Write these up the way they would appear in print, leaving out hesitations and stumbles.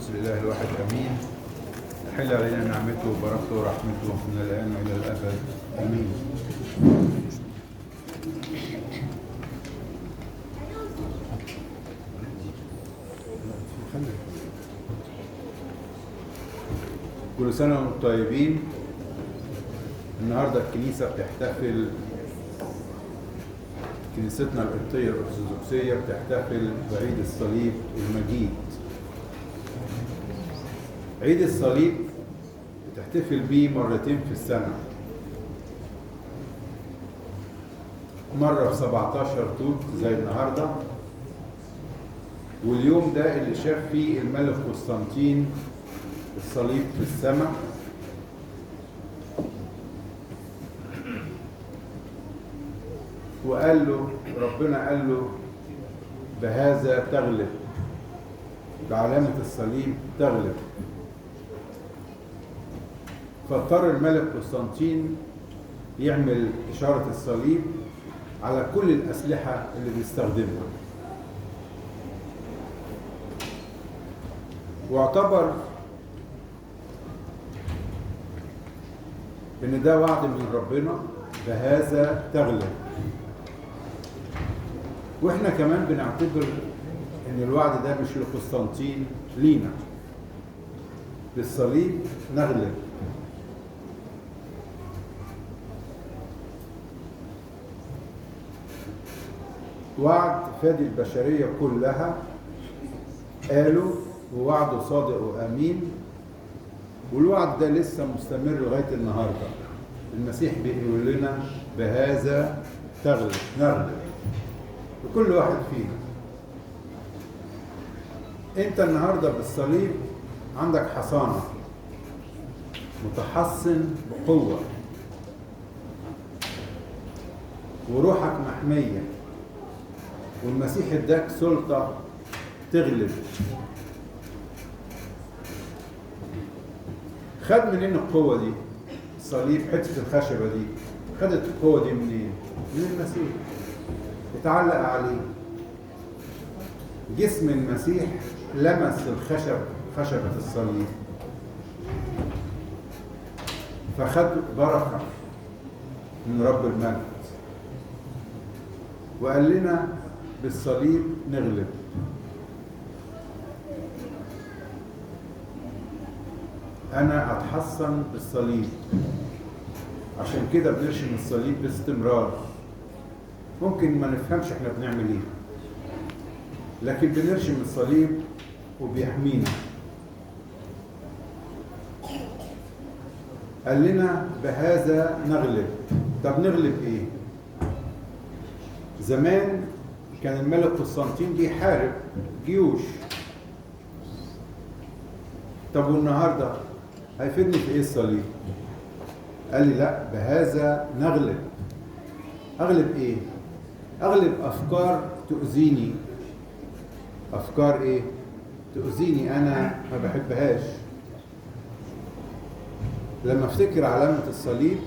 القدس الإله الواحد أمين. تحل علينا نعمته وبركته ورحمته من الآن وإلى الأبد أمين. كل سنة وانتم طيبين. النهاردة الكنيسة بتحتفل، كنيستنا القبطية الأرثوذكسية بتحتفل بعيد الصليب المجيد. عيد الصليب بتحتفل بيه مرتين في السنة، مرة في 17 توت زي النهاردة، واليوم ده اللي شاف فيه الملك قسطنطين الصليب في السماء، وقال له ربنا قال له بهذا تغلب، بعلامة الصليب تغلب. فاضطر الملك قسطنطين يعمل إشارة الصليب على كل الأسلحة اللي بيستخدمها، واعتبر إن ده وعد من ربنا بهذا تغلب. واحنا كمان بنعتبر ان الوعد ده مش لقسطنطين، لينا. بالصليب نغلب. وعد فادي البشرية كلها، قالوا ووعده صادق وامين، والوعد ده لسه مستمر لغاية النهاردة. المسيح بيقول لنا بهذا تغلب، نغلب لكل واحد فينا. انت النهارده بالصليب عندك حصانه، متحصن بقوه، وروحك محميه، والمسيح اداك سلطه تغلب. خد منين القوه دي؟ الصليب، حته الخشبه دي خدت القوه دي منين؟ من المسيح، اتعلق عليه. جسم المسيح لمس خشبة الصليب، فخد بركة من رب المجد، وقال لنا بالصليب نغلب. أنا أتحصن بالصليب، عشان كده بنرشم الصليب باستمرار. ممكن ما نفهمش احنا بنعمل ايه، لكن بنرشم الصليب وبيحمينا. قال لنا بهذا نغلب. طب نغلب ايه؟ زمان كان الملك قسطنطين بيحارب جيوش. طب والنهارده هيفيدني في ايه الصليب؟ قال لي لا، بهذا نغلب. اغلب ايه؟ اغلب افكار تؤذيني. افكار ايه؟ تؤذيني انا ما بحبهاش. لما افتكر علامة الصليب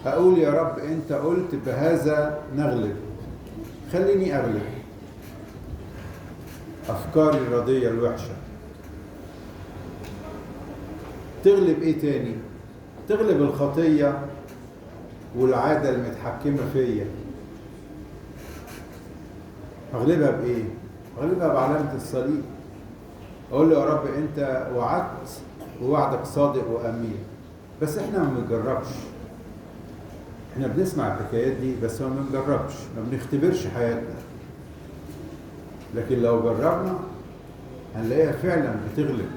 اقول يا رب انت قلت بهذا نغلب، خليني اغلب افكاري الردية الوحشة. تغلب ايه تاني؟ تغلب الخطية والعادة المتحكمة فيا. اغلبها بايه؟ اغلبها بعلامة الصليب. اقول له يا رب انت وعدت ووعدك صادق وامين. بس احنا ما بنجربش. احنا بنسمع الحكايات دي بس ما بنجربش، ما بنختبرش حياتنا. لكن لو جربنا هنلاقيها فعلا بتغلب.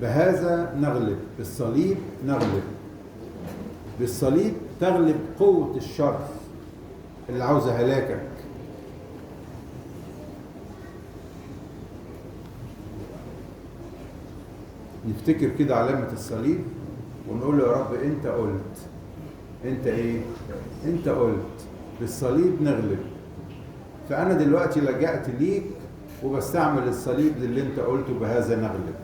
بهذا نغلب، بالصليب نغلب. بالصليب تغلب قوة الشر اللي عاوز هلاكك. نفتكر كده علامة الصليب ونقول له يا رب انت قلت. انت ايه؟ انت قلت بالصليب نغلب. فانا دلوقتي لجأت ليك وبستعمل الصليب للي انت قلته بهذا نغلب.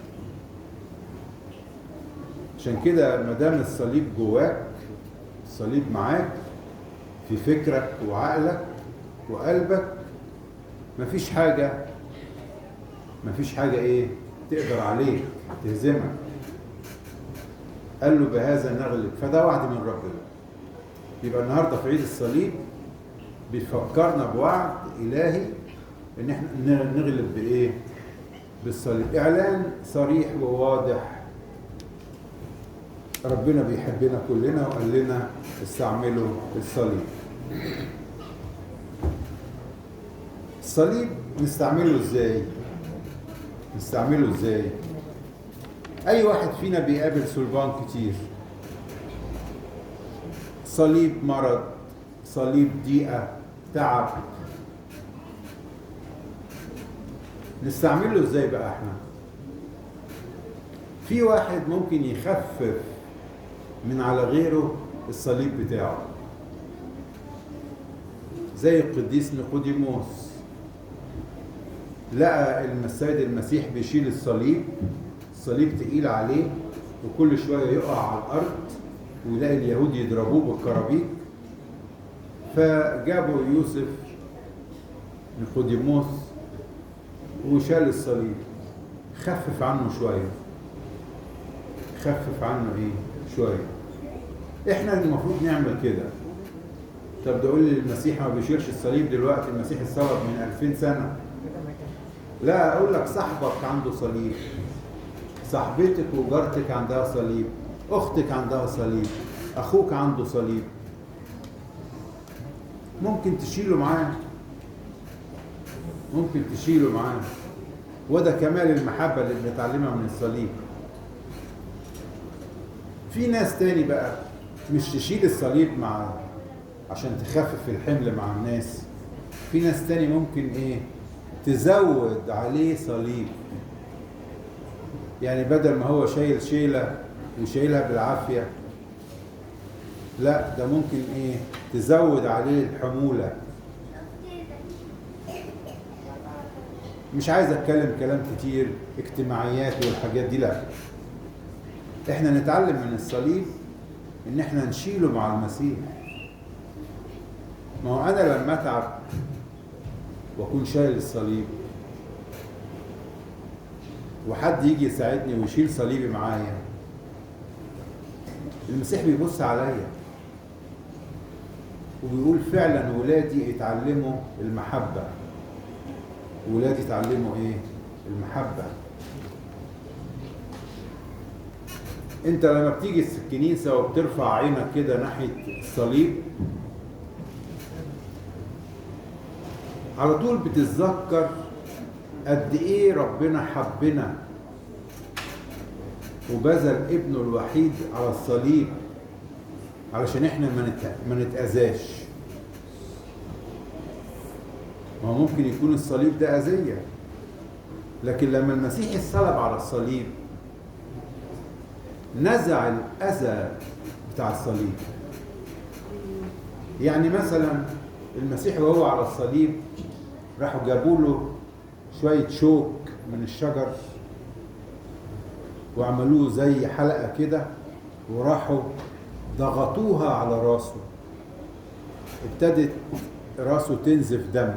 عشان كده ما دام الصليب جواك، الصليب معاك في فكرك وعقلك وقلبك مفيش حاجة ايه تقدر عليك تهزمك. قال له بهذا نغلب، فده وعد من ربنا. يبقى النهارده في عيد الصليب بيفكرنا بوعد إلهي ان احنا نغلب بايه؟ بالصليب. اعلان صريح وواضح. ربنا بيحبنا كلنا وقال لنا استعملوا الصليب. الصليب نستعمله ازاي؟ اي واحد فينا بيقابل صلبان كتير. صليب مرض، صليب ضيقة، تعب. نستعمله ازاي بقى احنا؟ في واحد ممكن يخفف من على غيره الصليب بتاعه، زي القديس نيقوديموس. لقى السيد المسيح بيشيل الصليب تقيل عليه، وكل شوية يقع على الأرض، ويلاقي اليهود يضربوه بالكرابيك. فجابوا يوسف نيقوديموس وشال الصليب، خفف عنه شوية. احنا المفروض نعمل كده. طب ده قول لي المسيح ما بيشيلش الصليب دلوقتي، المسيح اتصلب من 2000 سنة. لا، اقول لك صاحبك عنده صليب، صاحبتك وجارتك عندها صليب، اختك عندها صليب، اخوك عنده صليب، ممكن تشيله معاه. وده كمال المحبة اللي بنتعلمها من الصليب. في ناس تاني بقى مش تشيل الصليب عشان تخفف الحمل مع الناس. في ناس تاني ممكن تزود عليه صليب. يعني بدل ما هو شايل شيلة وشايلها بالعافية، لا، ده ممكن تزود عليه الحمولة. مش عايز اتكلم كلام كتير اجتماعيات والحاجات دي، لا. احنا نتعلم من الصليب ان احنا نشيله مع المسيح. ما هو انا لما اتعب واكون شايل الصليب، وحد يجي يساعدني ويشيل صليبي معايا، المسيح بيبص عليا وبيقول فعلا ولادي اتعلموا المحبة. ولادي اتعلموا المحبة. انت لما بتيجي الكنيسة وبترفع عينك كده ناحية الصليب، على طول بتتذكر قد ايه ربنا حبنا وبذل ابنه الوحيد على الصليب علشان احنا ما نتأذاش. ما هو ممكن يكون الصليب ده أذية، لكن لما المسيح اتصلب على الصليب نزع الأذى بتاع الصليب. يعني مثلا المسيح وهو على الصليب راحوا جابوا له شوية شوك من الشجر وعملوه زي حلقة كده، وراحوا ضغطوها على راسه. ابتدت راسه تنزف دم.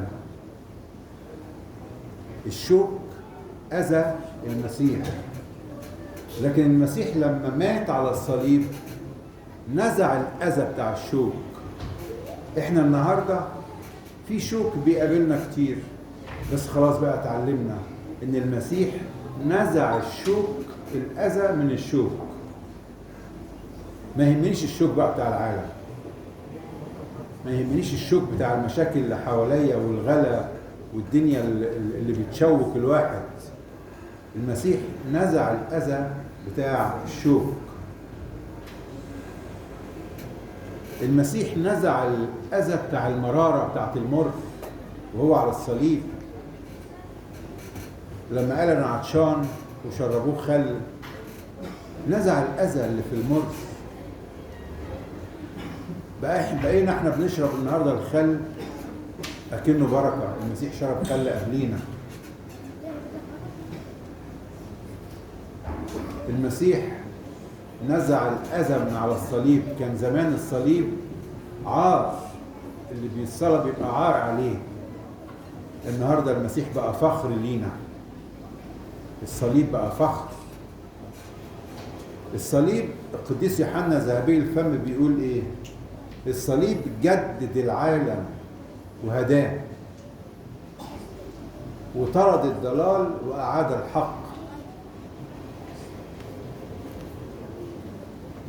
الشوك أذى المسيح، لكن المسيح لما مات على الصليب نزع الأذى بتاع الشوك. احنا النهاردة في شوك بيقابلنا كتير، بس خلاص بقى اتعلمنا ان المسيح نزع الشوك، الأذى من الشوك. ما يهمنيش الشوك بقى بتاع العالم، ما يهمنيش الشوك بتاع المشاكل اللي حواليا والغلا والدنيا اللي بتشوك الواحد. المسيح نزع الأذى بتاع الشوك. المسيح نزع الأذى بتاع المرارة بتاعت المر وهو على الصليب. لما قال أنا عطشان وشربوه خل، نزع الأذى اللي في المر. بقينا احنا بنشرب النهارده الخل أكنه بركة. المسيح شرب خل أهلينا. المسيح نزع الأذى من على الصليب. كان زمان الصليب عار، اللي بيتصلب يبقى عار عليه. النهارده المسيح بقى فخر لينا. الصليب بقى فخر. الصليب القديس يوحنا ذهبي الفم بيقول ايه؟ الصليب جدد العالم وهداه، وطرد الضلال وأعاد الحق.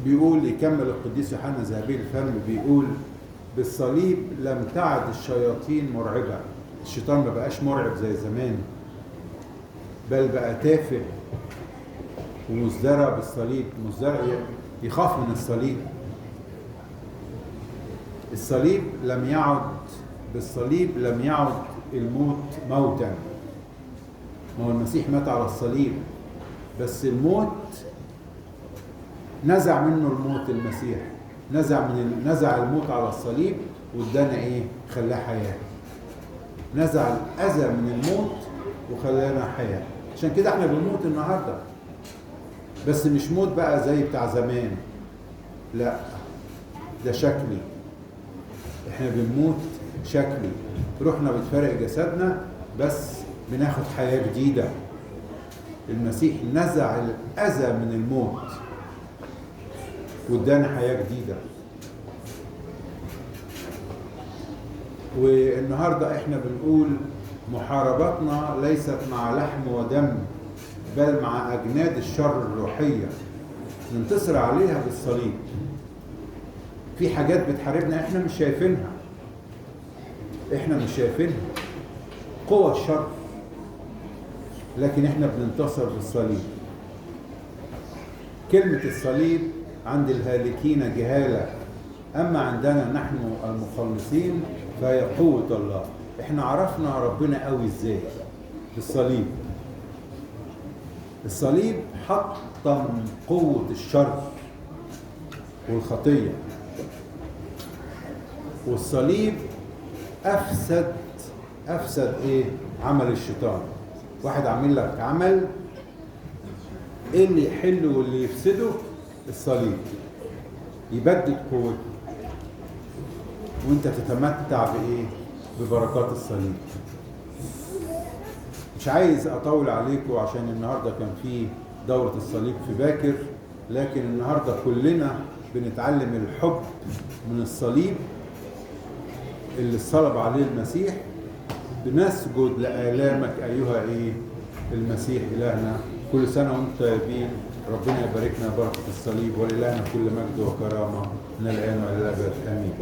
بيقول يكمل القديس يوحنا ذهبي الفم بيقول بالصليب لم تعد الشياطين مرعبة. الشيطان ما بقاش مرعب زي زمان، بل بقى تافه ومزدرى بالصليب. مزدرى يخاف من الصليب. الصليب لم يعد، بالصليب لم يعد الموت موتا. ما هو المسيح مات على الصليب، بس الموت نزع منه الموت. المسيح نزع الموت على الصليب وادانا ايه؟ خلاه حياه. نزع الاذى من الموت وخلانا حياه. عشان كده احنا بنموت النهارده، بس مش موت بقى زي بتاع زمان، لا، ده شكلي. احنا بنموت شكلي، روحنا بتفارق جسدنا، بس بناخد حياه جديده. المسيح نزع الاذى من الموت وادانا حياه جديده. والنهارده احنا بنقول محاربتنا ليست مع لحم ودم، بل مع اجناد الشر الروحيه ننتصر عليها بالصليب. في حاجات بتحاربنا احنا مش شايفينها، قوى الشر، لكن احنا بننتصر بالصليب. كلمة الصليب عند الهالكين جهالة، أما عندنا نحن المخلصين فهي قوة الله. احنا عرفنا ربنا قوي ازاي؟ بالصليب. الصليب حطم قوة الشر والخطية، والصليب أفسد ايه؟ عمل الشيطان. واحد عامل لك عمل، ايه اللي يحله واللي يفسده؟ الصليب. يبدد قوته وانت تتمتع بايه؟ ببركات الصليب. مش عايز اطول عليكم عشان النهارده كان في دورة الصليب في باكر، لكن النهارده كلنا بنتعلم الحب من الصليب اللي صلب عليه المسيح. بنسجد لآلامك أيها إيه؟ المسيح إلهنا. كل سنة وأنتم طيبين. ربنا يباركنا بركة الصليب، ولإلهنا كل مجد وكرامة من الآن وإلى الأبد. آمين.